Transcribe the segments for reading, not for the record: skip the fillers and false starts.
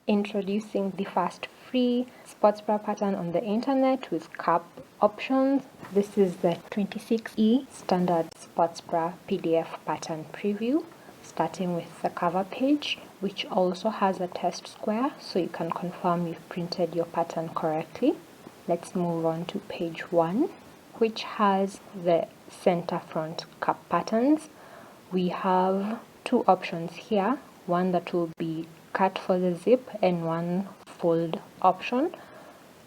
Introducing the first free sports bra pattern on the internet with cap options. This is the 26E standard sports bra PDF pattern preview, starting with the cover page, which also has a test square so you can confirm you've printed your pattern correctly. Let's move on to page 1, which has the center front cap patterns. We have two options here, one that will be cut for the zip and one fold option.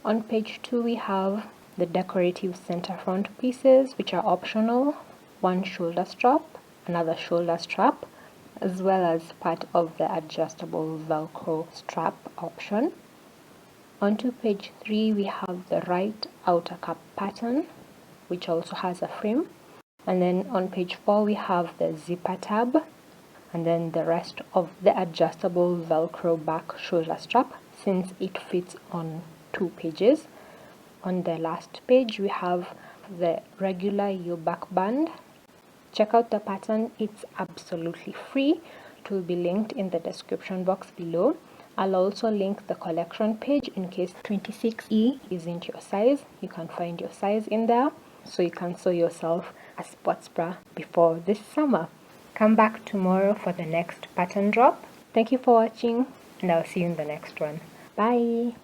On page 2 we have the decorative center front pieces, which are optional, one shoulder strap, another shoulder strap, as well as part of the adjustable Velcro strap option. Onto page 3 we have the right outer cap pattern, which also has a frame, and then on page 4 we have the zipper tab, and then the rest of the adjustable Velcro back shoulder strap, since it fits on 2 pages. On the last page we have the regular back band. Check out the pattern, it's absolutely free. It will be linked in the description box below. I'll also link the collection page in case 26E isn't your size. You can find your size in there, so you can sew yourself a sports bra before this summer. Come back tomorrow for the next pattern drop. Thank you for watching, and I'll see you in the next one. Bye!